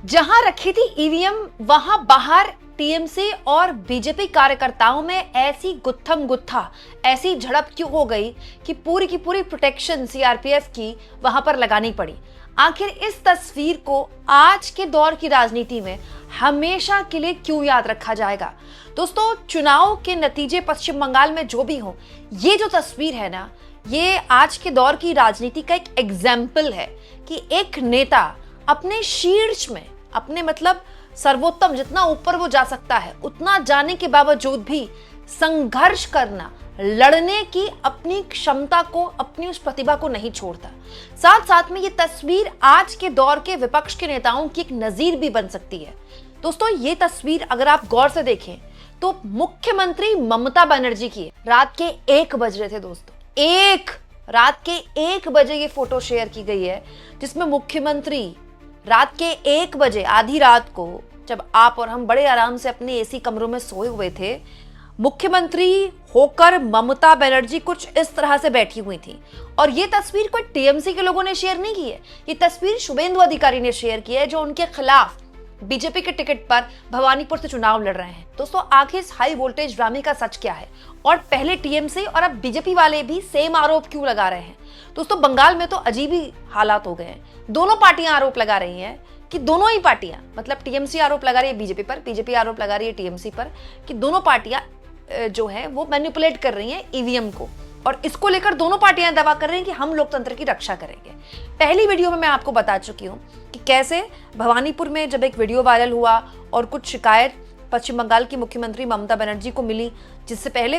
जहां रखी थी ईवीएम वहां बाहर टीएमसी और बीजेपी कार्यकर्ताओं में ऐसी गुत्थम गुत्था, ऐसी झड़प क्यों हो गई कि पूरी की पूरी प्रोटेक्शन सीआरपीएफ की वहां पर लगानी पड़ी। आखिर इस तस्वीर को आज के दौर की राजनीति में हमेशा के लिए क्यों याद रखा जाएगा। दोस्तों, चुनाव के नतीजे पश्चिम बंगाल में जो भी हो, ये जो तस्वीर है ना, ये आज के दौर की राजनीति का एक एग्जाम्पल है कि एक नेता अपने शीर्ष में, अपने मतलब सर्वोत्तम जितना ऊपर वो जा सकता है उतना जाने के बावजूद भी संघर्ष करना, लड़ने की अपनी क्षमता को, अपनी उस प्रतिभा को नहीं छोड़ता। साथ साथ में ये तस्वीर आज के दौर के विपक्ष के नेताओं की एक नजीर भी बन सकती है। दोस्तों, ये तस्वीर अगर आप गौर से देखें तो मुख्यमंत्री ममता बनर्जी की है। रात के 1 बज रहे थे दोस्तों, रात के 1 बजे ये फोटो शेयर की गई है जिसमें मुख्यमंत्री रात के 1 बजे, आधी रात को, जब आप और हम बड़े आराम से अपने एसी कमरों में सोए हुए थे, मुख्यमंत्री होकर ममता बनर्जी कुछ इस तरह से बैठी हुई थी। और ये तस्वीर कोई टीएमसी के लोगों ने शेयर नहीं की है, ये तस्वीर शुभेंदु अधिकारी ने शेयर की है जो उनके खिलाफ बीजेपी के टिकट पर भवानीपुर से चुनाव लड़ रहे हैं। दोस्तों, आखिर इस हाई वोल्टेज ड्रामे का सच क्या है और पहले टीएमसी और अब बीजेपी वाले भी सेम आरोप क्यों लगा रहे हैं। दोस्तों, बंगाल में तो अजीब ही हालात हो गए हैं। दोनों पार्टियां आरोप लगा रही हैं कि दोनों ही पार्टियां, मतलब टीएमसी आरोप लगा रही है बीजेपी पर, बीजेपी आरोप लगा रही है टीएमसी पर कि दोनों पार्टियां जो है वो मैनिपुलेट कर रही हैं ईवीएम को। और इसको लेकर दोनों पार्टियां दावा कर रही हैं कि हम लोकतंत्र की रक्षा करेंगे। पहली वीडियो में मैं आपको बता चुकी हूं कि कैसे भवानीपुर में जब एक वीडियो वायरल हुआ और कुछ शिकायत पश्चिम बंगाल की मुख्यमंत्री ममता बनर्जी को मिली,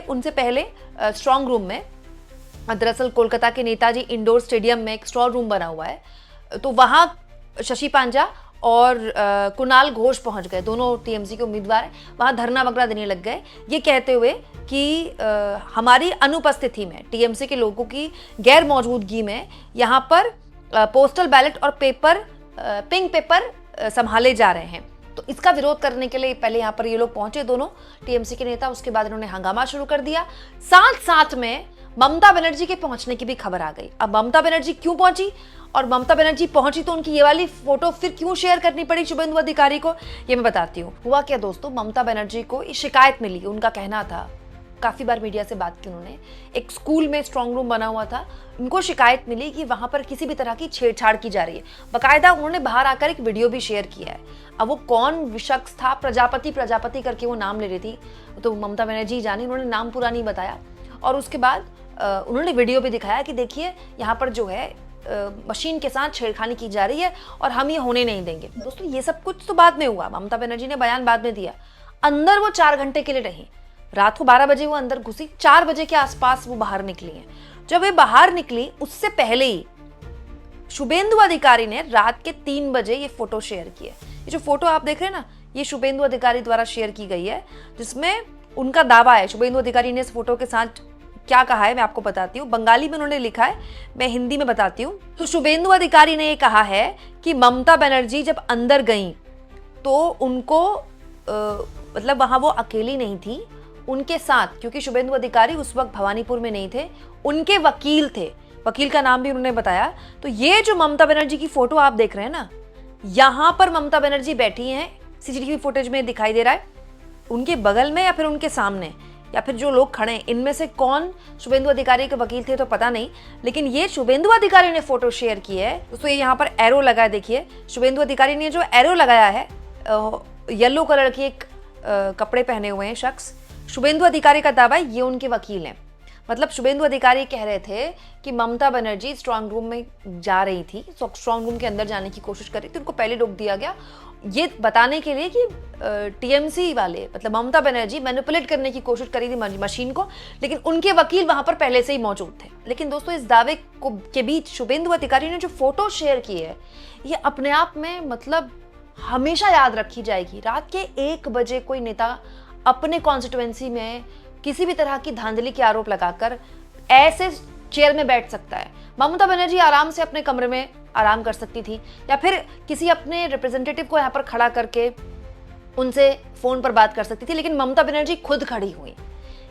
उनसे पहले स्ट्रांग रूम में, दरअसल कोलकाता के नेताजी इंडोर स्टेडियम में एक स्ट्रांग रूम बना हुआ है, तो वहां शशि पांजा और कुणाल घोष पहुंच गए, दोनों टीएमसी के उम्मीदवार हैं, वहां धरना वगैरह देने लग गए, ये कहते हुए कि हमारी अनुपस्थिति में, टीएमसी के लोगों की गैर मौजूदगी में यहाँ पर पोस्टल बैलेट और पिंक पेपर संभाले जा रहे हैं। तो इसका विरोध करने के लिए पहले यहाँ पर ये लोग पहुंचे, दोनों टीएमसी के नेता। उसके बाद इन्होंने हंगामा शुरू कर दिया। साथ साथ में ममता बनर्जी के पहुंचने की भी खबर आ गई। अब ममता बनर्जी क्यों पहुंची, और ममता बनर्जी पहुंची तो उनकी ये वाली फोटो फिर क्यों शेयर करनी पड़ी शुभेंदु अधिकारी को, ये मैं बताती हूँ। हुआ क्या दोस्तों, ममता बनर्जी को शिकायत मिली। उनका कहना था, काफी बार मीडिया से बात की उन्होंने, एक स्कूल में स्ट्रांग रूम बना हुआ था, उनको शिकायत मिली कि वहां पर किसी भी तरह की छेड़छाड़ की जा रही है। बाकायदा उन्होंने बाहर आकर एक वीडियो भी शेयर किया है। अब वो कौन शख्स था, प्रजापति करके वो नाम ले रही थी, तो ममता बनर्जी जानी, उन्होंने नाम पूरा नहीं बताया। और उसके बाद उन्होंने वीडियो भी दिखाया कि देखिए यहाँ पर जो है मशीन के साथ छेड़खानी की जा रही है और हम ये होने नहीं देंगे। दोस्तों, ये सब कुछ तो बाद में हुआ, ममता बनर्जी ने बयान बाद में दिया। अंदर वो 4 घंटे के लिए रही, रात को 12 बजे वो अंदर घुसी, 4 बजे के आसपास वो बाहर निकली है। जब वे बाहर निकली उससे पहले ही शुभेंदु अधिकारी ने रात के 3 बजे ये फोटो शेयर की है। ये जो फोटो आप देख रहे हैं ना, ये शुभेंदु अधिकारी द्वारा शेयर की गई है, जिसमें उनका दावा है। शुभेंदु अधिकारी ने इस फोटो के साथ क्या कहा है मैं आपको बताती हूँ। बंगाली में उन्होंने लिखा है, मैं हिंदी में बताती हूँ। तो शुभेंदु अधिकारी ने ये कहा है कि ममता बनर्जी जब अंदर गई तो उनको मतलब वहां वो अकेली नहीं थी, उनके साथ, क्योंकि शुभेंदु अधिकारी उस वक्त भवानीपुर में नहीं थे, उनके वकील थे, वकील का नाम भी उन्होंने बताया। तो ये जो ममता बनर्जी की फोटो आप देख रहे हैं ना, यहां पर ममता बनर्जी बैठी हैं, सीसीटीवी फुटेज में दिखाई दे रहा है। उनके बगल में या फिर उनके सामने या फिर जो लोग खड़े हैं, इनमें से कौन शुभेंदु अधिकारी के वकील थे तो पता नहीं, लेकिन ये शुभेंदु अधिकारी ने फोटो शेयर की है। दोस्तों, ये यहाँ पर एरो लगा है, देखिए शुभेंदु अधिकारी ने जो एरो लगाया है, येलो कलर की एक कपड़े पहने हुए हैं शख्स, शुभेंदु अधिकारी का दावा है ये उनके वकील हैं। मतलब शुभेंदु अधिकारी कह रहे थे कि ममता बनर्जी स्ट्रांग रूम में जा रही थी, स्ट्रांग रूम के अंदर जाने की कोशिश कर रही थी, उनको पहले रोक दिया गया, ये बताने के लिए कि टीएमसी वाले, मतलब ममता बनर्जी मैनिपुलेट करने की कोशिश करी थी मशीन को, लेकिन उनके वकील वहां पर पहले से ही मौजूद थे। लेकिन दोस्तों, इस दावे के बीच शुभेंदु अधिकारी ने जो फोटो शेयर की है, ये अपने आप में मतलब हमेशा याद रखी जाएगी। रात के 1 बजे कोई नेता अपने कॉन्स्टिट्यूएंसी में किसी भी तरह की धांधली के आरोप लगाकर ऐसे चेयर में बैठ सकता है। ममता बनर्जी आराम से अपने कमरे में आराम कर सकती थी, या फिर किसी अपने रिप्रेजेंटेटिव को यहाँ पर खड़ा करके उनसे फोन पर बात कर सकती थी, लेकिन ममता बनर्जी खुद खड़ी हुई।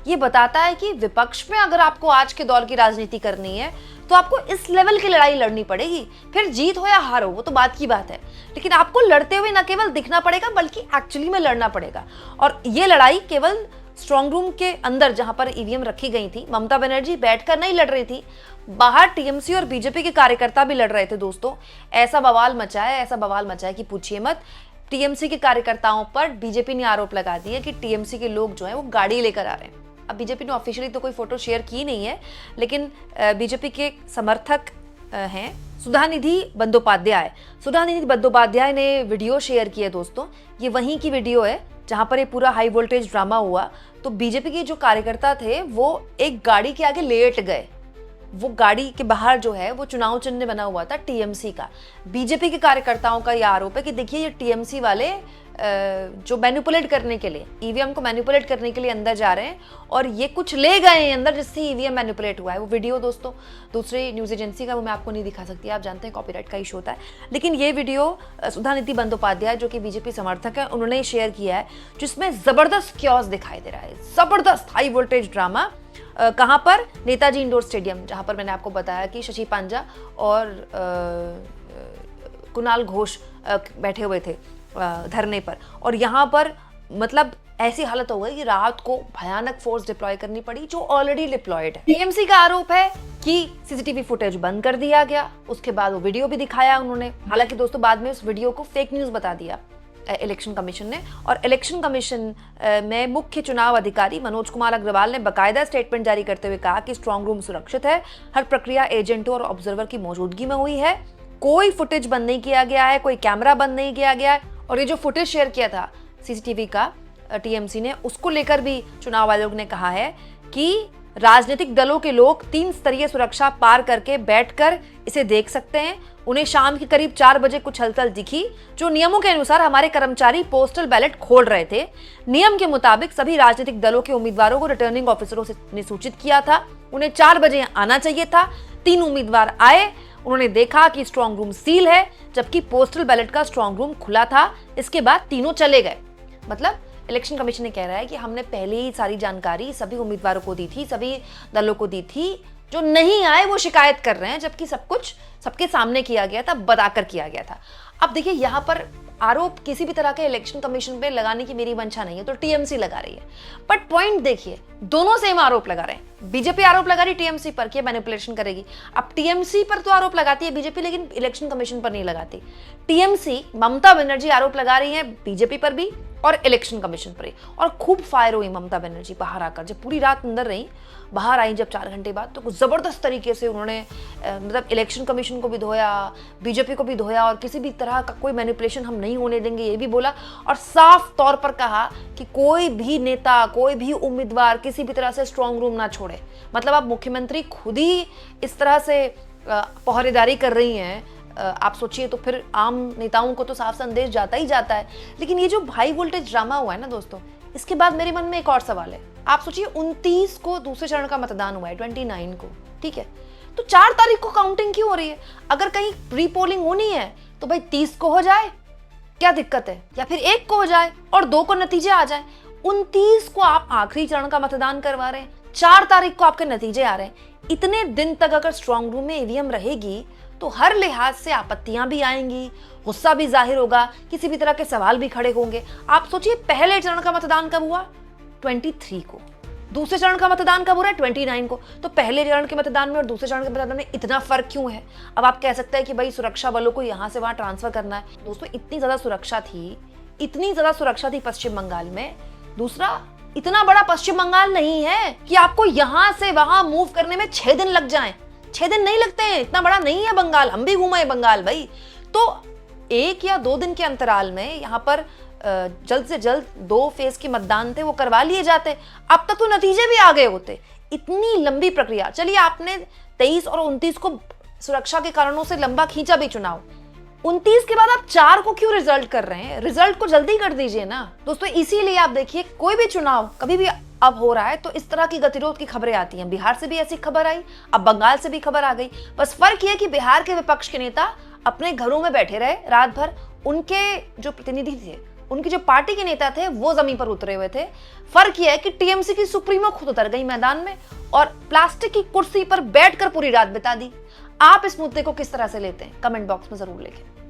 ये बताता है कि विपक्ष में अगर आपको आज के दौर की राजनीति करनी है तो आपको इस लेवल की लड़ाई लड़नी पड़ेगी। फिर जीत हो या हार हो वो तो बात की बात है, लेकिन आपको लड़ते हुए न केवल दिखना पड़ेगा बल्कि एक्चुअली में लड़ना पड़ेगा। और ये लड़ाई केवल स्ट्रॉन्ग रूम के अंदर जहां पर ईवीएम रखी गई थी, ममता बनर्जी बैठकर नहीं लड़ रही थी, बाहर टीएमसी और बीजेपी के कार्यकर्ता भी लड़ रहे थे दोस्तों। ऐसा बवाल मचा है कि पूछिए मत। टीएमसी के कार्यकर्ताओं पर बीजेपी ने आरोप लगा दिया कि टीएमसी के लोग जो हैं वो गाड़ी लेकर आ रहे हैं। अब बीजेपी ने ऑफिशियली तो कोई फोटो शेयर की नहीं है, लेकिन बीजेपी के समर्थक हैं सुधानिधि बंदोपाध्याय ने वीडियो शेयर की है दोस्तों। ये वहीं की वीडियो है जहां पर ये पूरा हाई वोल्टेज ड्रामा हुआ। तो बीजेपी के जो कार्यकर्ता थे वो एक गाड़ी के आगे लेट गए। वो गाड़ी के बाहर जो है वो चुनाव चिन्ह बना हुआ था टीएमसी का। बीजेपी के कार्यकर्ताओं का यह आरोप है कि देखिए ये टीएमसी वाले जो मैनिपुलेट करने के लिए, ईवीएम को मैनिपुलेट करने के लिए अंदर जा रहे हैं और ये कुछ ले गए हैं अंदर जिससे ईवीएम मैनिपुलेट हुआ है। वो वीडियो दोस्तों दूसरी न्यूज एजेंसी का, वो मैं आपको नहीं दिखा सकती, आप जानते हैं कॉपीराइट का इशू होता है। लेकिन ये वीडियो सुधानिधि बंदोपाध्याय जो कि बीजेपी समर्थक है उन्होंने शेयर किया है, जिसमें जबरदस्त क्योस दिखाई दे रहा है, जबरदस्त हाई वोल्टेज ड्रामा। कहां पर? नेताजी इंडोर स्टेडियम, जहां पर मैंने आपको बताया कि शशि पांजा और कुणाल घोष बैठे हुए थे धरने पर। और यहाँ पर मतलब ऐसी हालत हो गई कि रात को भयानक फोर्स डिप्लॉय करनी पड़ी जो ऑलरेडी डिप्लॉयड है। टीएमसी का आरोप है कि सीसीटीवी फुटेज बंद कर दिया गया, उसके बाद वो वीडियो भी दिखाया उन्होंने। हालांकि दोस्तों बाद में उस वीडियो को फेक न्यूज बता दिया इलेक्शन कमीशन ने। और इलेक्शन कमीशन में मुख्य चुनाव अधिकारी मनोज कुमार अग्रवाल ने बकायदा स्टेटमेंट जारी करते हुए कहा कि स्ट्रांग रूम सुरक्षित है, हर प्रक्रिया एजेंटों और ऑब्जर्वर की मौजूदगी में हुई है, कोई फुटेज बंद नहीं किया गया है, कोई कैमरा बंद नहीं किया गया है। और ये जो फुटेज शेयर किया था सीसीटीवी का टीएमसी ने, उसको लेकर भी चुनाव आयोग ने कहा है कि राजनीतिक दलों के लोग 3 स्तरीय सुरक्षा पार करके बैठकर इसे देख सकते हैं। उन्हें शाम के करीब 4 बजे कुछ हलचल दिखी, जो नियमों के अनुसार हमारे कर्मचारी पोस्टल बैलेट खोल रहे थे। नियम के मुताबिक सभी राजनीतिक दलों के उम्मीदवारों को रिटर्निंग ऑफिसरों ने सूचित किया था। उन्हें 4 बजे आना चाहिए था। 3 उम्मीदवार आए, उन्होंने देखा कि स्ट्रांग रूम सील है, जबकि पोस्टल बैलेट का स्ट्रांग रूम खुला था। इसके बाद तीनों चले गए। मतलब इलेक्शन कमीशन ने कह रहा है कि हमने पहले ही सारी जानकारी सभी उम्मीदवारों को दी थी, सभी दलों को दी थी। जो नहीं आए वो शिकायत कर रहे हैं, जबकि सब कुछ सबके सामने किया गया था, बताकर किया गया था। अब देखिए यहाँ पर आरोप किसी भी तरह के इलेक्शन कमीशन पे लगाने की मेरी मंशा नहीं है, तो टीएमसी लगा रही है। बट पॉइंट देखिए, दोनों सेम आरोप लगा रहे हैं। बीजेपी आरोप लगा रही टीएमसी पर कि मैनिपुलेशन करेगी। अब टीएमसी पर तो आरोप लगाती है बीजेपी, लेकिन इलेक्शन कमीशन पर नहीं लगाती। टीएमसी ममता बनर्जी आरोप लगा रही है बीजेपी पर भी और इलेक्शन कमीशन पर ही। और खूब फायर हुई ममता बनर्जी बाहर आकर, जब पूरी रात अंदर रही, बाहर आई जब 4 घंटे बाद, तो कुछ जबरदस्त तरीके से उन्होंने मतलब इलेक्शन कमीशन को भी धोया, बीजेपी को भी धोया, और किसी भी तरह का कोई मैनिपुलेशन हम नहीं होने देंगे ये भी बोला। और साफ तौर पर कहा कि कोई भी नेता, कोई भी उम्मीदवार किसी भी तरह से स्ट्रांग रूम ना छोड़े। मतलब अब मुख्यमंत्री खुद ही इस तरह से पहरेदारी कर रही हैं, आप सोचिए तो फिर आम नेताओं को तो साफ संदेश जाता ही जाता है। लेकिन ये जो हाई वोल्टेज ड्रामा हुआ है ना दोस्तों, इसके बाद मेरे मन में एक और सवाल है। आप सोचिए 29 को दूसरे चरण का मतदान हुआ है, 29 को, ठीक है, तो 4 तारीख को काउंटिंग क्यों हो रही है? अगर कहीं प्री पोलिंग होनी है तो भाई 30 को हो जाए, क्या दिक्कत है? या फिर 1 को हो जाए और 2 को नतीजे आ जाए। 29 को आप आखिरी चरण का मतदान करवा रहे हैं, 4 तारीख को आपके नतीजे आ रहे हैं। इतने दिन तक अगर स्ट्रांग रूम में ईवीएम रहेगी तो हर लिहाज से आपत्तियां भी आएंगी, गुस्सा भी जाहिर होगा, किसी भी तरह के सवाल भी खड़े होंगे। आप सोचिए पहले चरण का मतदान कब हुआ? 23 को। दूसरे चरण का मतदान कब हो रहा है? 29 को। तो पहले चरण के मतदान में और दूसरे चरण के मतदान में इतना फर्क क्यों है? अब आप कह सकते हैं कि भाई सुरक्षा बलों को यहां से वहां ट्रांसफर करना है। दोस्तों इतनी ज्यादा सुरक्षा थी पश्चिम बंगाल में। दूसरा, इतना बड़ा पश्चिम बंगाल नहीं है कि आपको यहां से वहां मूव करने में 6 दिन लग जाएं। 6 दिन नहीं लगते हैं, इतना बड़ा नहीं है बंगाल। हम भी घूमे बंगाल भाई। तो 1 या 2 दिन के अंतराल में यहाँ पर जल्द से जल्द 2 फेज के मतदान थे वो करवा लिए जाते। अब तक तो नतीजे भी आ गए होते। इतनी लंबी प्रक्रिया, चलिए आपने 23 और 29 को सुरक्षा के कारणों से लंबा खींचा भी चुनाव, 29 के बाद आप 4 को क्यों रिजल्ट कर रहे हैं? रिजल्ट को जल्दी कर दीजिए ना दोस्तों। इसीलिए आप देखिए कोई भी चुनाव कभी भी अब हो रहा है तो इस तरह की गतिरोध की खबरें आती हैं। बिहार से भी ऐसी खबर आई, अब बंगाल से भी खबर आ गई। बस फर्क यह कि बिहार के विपक्ष के नेता अपने घरों में बैठे रहे रात भर, उनके जो प्रतिनिधि थे उनकी जो पार्टी के नेता थे वो जमीन पर उतरे हुए थे। फर्क यह है कि टीएमसी की सुप्रीमो खुद उतर गई मैदान में और प्लास्टिक की कुर्सी पर बैठकर पूरी रात बिता दी। आप इस मुद्दे को किस तरह से लेते हैं, कमेंट बॉक्स में जरूर लिखें।